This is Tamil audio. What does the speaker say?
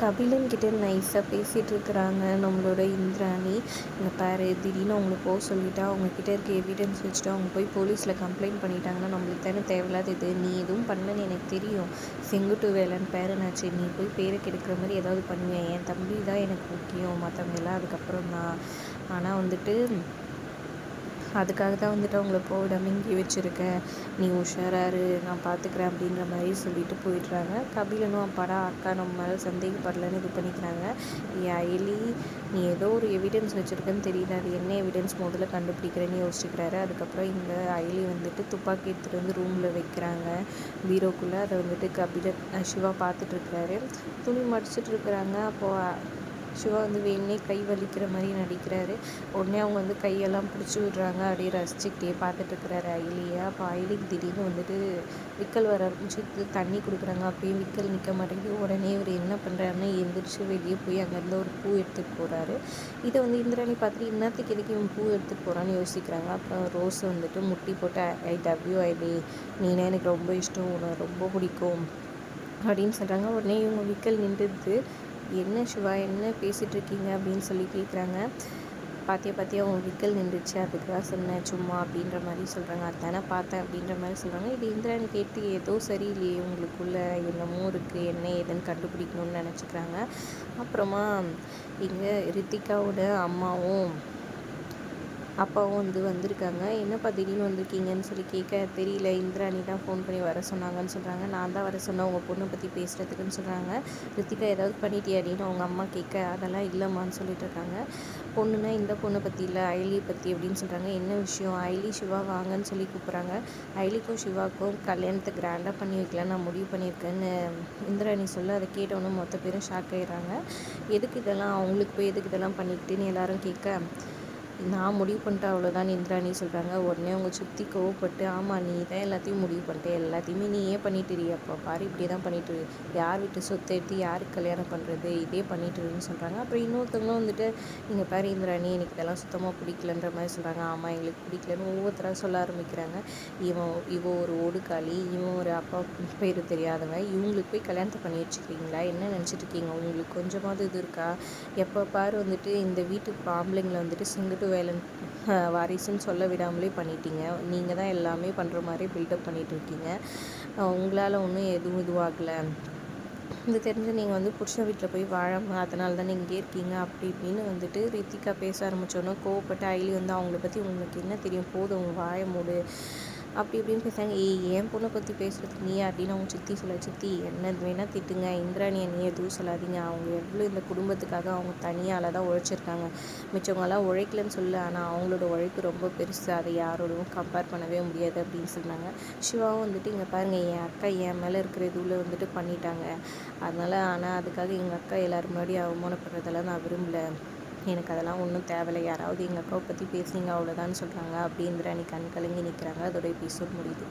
கபிலன் கிட்ட நைஸாக பேசிகிட்டு இருக்கிறாங்க நம்மளோட இந்திராணி. இங்கே பாரு, திடீர்னு அவங்கள போக சொல்லிட்டா, அவங்கக்கிட்ட இருக்க எவிடன்ஸ் வச்சுட்டு அவங்க போய் போலீஸில் கம்ப்ளைண்ட் பண்ணிட்டாங்கன்னா நம்மளுக்கு தானே தேவையில்லாத இது. நீ எதுவும் பண்ணலன்னு எனக்கு தெரியும். செங்குட்டு வேலைன்னு பேரனாச்சு. நீ போய் பேரை கெடுக்கிற மாதிரி ஏதாவது பண்ணுவேன். என் தம்பி தான் எனக்கு முக்கியம், மற்றவங்க எல்லாம் அதுக்கப்புறம் தான். ஆனால் வந்துட்டு அதுக்காக தான் வந்துட்டு அவங்கள போடாமல் இங்கே வச்சுருக்கேன். நீ உஷாராரு, நான் பார்த்துக்கிறேன் அப்படின்ற மாதிரி சொல்லிட்டு போயிடுறாங்க. கபிலனும் அப்பாடா அக்கா நம்ம மேலே சந்தேகப்படலன்னு இது பண்ணிக்கிறாங்க. அயலி, நீ ஏதோ ஒரு எவிடன்ஸ் வச்சுருக்கேன்னு தெரியல, அது என்ன எவிடன்ஸ் முதல்ல கண்டுபிடிக்கிறேன்னு யோசிச்சுக்கிறாரு. அதுக்கப்புறம் இங்கே அயலி வந்துட்டு துப்பாக்கி எடுத்துகிட்டு வந்து ரூமில் வைக்கிறாங்க, பீரோக்குள்ளே. அதை வந்துட்டு சிவா பார்த்துட்ருக்கிறாரு. துணி மடிச்சிட்டு இருக்கிறாங்க. அப்போது சிவா வந்து வேணுனே கை வலிக்கிற மாதிரி நடிக்கிறாரு. உடனே அவங்க வந்து கையெல்லாம் பிடிச்சி விடுறாங்க. அப்படியே ரசிச்சுக்கிட்டே பார்த்துட்ருக்கிறாரு அயலியை. அப்போ அயலிக்கு திடீர்னு வந்துட்டு விக்கல் வர ஆரம்பிச்சு தண்ணி கொடுக்குறாங்க. அப்பயும் விக்கல் நிற்க மாட்டேங்குது. உடனே இவர் என்ன பண்ணுறாருன்னு எந்திரிச்சு வெளியே போய் அங்கேருந்து ஒரு பூ எடுத்துகிட்டு போகிறாரு. இதை வந்து இந்திராணி பார்த்துட்டு இன்னத்துக்கு எதுக்கு இவன் பூ எடுத்துகிட்டு போகிறான்னு யோசிக்கிறாங்க. அப்புறம் ரோஸ் வந்துட்டு முட்டி போட்டு ஐ லவ் யூ அயலி, நீனா எனக்கு ரொம்ப இஷ்டம், உனக்கு ரொம்ப பிடிக்கும் அப்படின்னு சொல்கிறாங்க. உடனே இவங்க விக்கல் நின்றுது. என்ன சிவா, என்ன பேசிகிட்டு இருக்கீங்க அப்படின்னு சொல்லி கேட்குறாங்க. பார்த்தியா அவங்க விக்கல் நின்றுச்சு, அதுக்கு தான் சொன்னேன் சும்மா அப்படின்ற மாதிரி சொல்கிறாங்க. அதானே பார்த்தேன் அப்படின்ற மாதிரி சொல்கிறாங்க. இது இந்திராணி கேட்டு ஏதோ சரியில்லையே, உங்களுக்குள்ளே என்னமோ இருக்குது, என்ன ஏதுன்னு கண்டுபிடிக்கணும்னு நினச்சிக்கிறாங்க. அப்புறமா இங்கே ரித்திகாவோட அம்மாவும் அப்பாவும் வந்திருக்காங்க. என்னப்பா திடீர்னு வந்திருக்கீங்கன்னு சொல்லி கேட்க, தெரியல, இந்திராணி தான் ஃபோன் பண்ணி வர சொன்னாங்கன்னு சொல்கிறாங்க. நான் தான் வர சொன்னேன் உங்கள் பொண்ணை பற்றி பேசுகிறதுக்குன்னு சொல்கிறாங்க. ரித்திகா ஏதாவது பண்ணிட்டியா அப்படின்னு அவங்க அம்மா கேட்க, அதெல்லாம் இல்லைம்மான்னு சொல்லிட்டு இருக்காங்க. பொண்ணுன்னா இந்த பொண்ணை பற்றி இல்லை, அயலியை பற்றி அப்படின்னு சொல்கிறாங்க. என்ன விஷயம்? அயலி சிவா வாங்கன்னு சொல்லி கூப்பிட்றாங்க. அயலிக்கும் சிவாவுக்கும் கல்யாணத்தை கிராண்டாக பண்ணி வைக்கலாம் நான் முடிவு பண்ணியிருக்கேன்னு இந்திராணி சொல்ல, அதை கேட்டவொன்னே மொத்த பேரும் ஷாக் ஆகிடுறாங்க. எதுக்கு இதெல்லாம், அவங்களுக்கு போய் எதுக்கு இதெல்லாம் பண்ணிக்கிட்டுன்னு எல்லாரும் கேட்க, நான் முடிவு பண்ணிட்டேன் அவ்வளோதான் இந்திராணி சொல்கிறாங்க. உடனே அவங்க சுற்றி கோவப்பட்டு, ஆமாம் நீ தான் எல்லாத்தையும் முடிவு பண்ணிட்டேன், எல்லாத்தையுமே நீ ஏன் பண்ணிட்டுரு, அப்போ பாரு இப்படி தான் பண்ணிட்டு, யார் வீட்டு சொத்தை எடுத்து யாருக்கு கல்யாணம் பண்ணுறது, இதே பண்ணிட்டுருன்னு சொல்கிறாங்க. அப்புறம் இன்னொருத்தவங்களும் வந்துட்டு, நீங்கள் பாரு இந்திராணி, எனக்கு இதெல்லாம் சுத்தமாக பிடிக்கலன்ற மாதிரி சொல்கிறாங்க. ஆமாம் எங்களுக்கு பிடிக்கலன்னு ஒவ்வொருத்தராக சொல்ல ஆரம்பிக்கிறாங்க. இவன் ஒரு ஓடுக்காளி, இவன் ஒரு அப்பா பேர் தெரியாதவன், இவங்களுக்கு போய் கல்யாணத்தை பண்ணி வச்சுக்கிறீங்களா, என்ன நினச்சிட்டு இருக்கீங்க, உங்களுக்கு கொஞ்சமாவது இது இருக்கா? எப்போ பாரு வந்துட்டு இந்த வீட்டு ஆம்பளைங்களை வந்துட்டு செங்குட்டு வேலன் வாரிசுன்னு சொல்ல விடாமலே பண்ணிட்டீங்க. நீங்கள் தான் எல்லாமே பண்ணுற மாதிரி பில்டப் பண்ணிகிட்ருக்கீங்க. உங்களால் ஒன்றும் எதுவும் இதுவாகலை. இது தெரிஞ்சு நீங்கள் வந்து புருஷன் வீட்டில் போய் வாழாமல் அதனால தானே இங்கே இருக்கீங்க அப்படி இப்படின்னு வந்துட்டு ரித்திகா பேச ஆரம்பித்தோன்னே கோவப்பட்டு அயலி வந்து அவங்கள பற்றி உங்களுக்கு என்ன தெரியும், போதும் வாய மூடு அப்படி இப்படின்னு பேசுகிறாங்க. என் பொண்ணை பற்றி பேசுகிறதுக்கு நீ அப்படின்னு அவங்க சித்தி சொல்ல, சித்தி என்ன வேணால் திட்டுங்க, இந்திராணியை நீ எதுவும் சொல்லாதீங்க, அவங்க எவ்வளோ இந்த குடும்பத்துக்காக அவங்க தனியால் தான் உழைச்சிருக்காங்க, மிச்சவங்களாம் உழைக்கலன்னு சொல்ல, ஆனால் அவங்களோட உழைப்பு ரொம்ப பெருசு, அதை யாரோடவும் கம்பேர் பண்ணவே முடியாது அப்படின்னு சொன்னாங்க. சிவாவும் வந்துட்டு, இங்கே பாருங்கள், என் அக்கா என் மேலே இருக்கிற இதுவில் வந்துட்டு பண்ணிட்டாங்க, அதனால் ஆனால் அதுக்காக எங்கள் அக்கா எல்லோரும் முன்னாடி அவமானப்படுறதெல்லாம் நான் விரும்பலை, எனக்கு அதெல்லாம் ஒன்றும் தேவையில்லை, யாராவது எங்கள் அக்காவை பற்றி பேசுனீங்க அவ்வளோதான்னு சொல்கிறாங்க. அப்படி இந்திராணி கண் கலங்கி நிற்கிறாங்க. அதோட எபிசோட் முடியுது.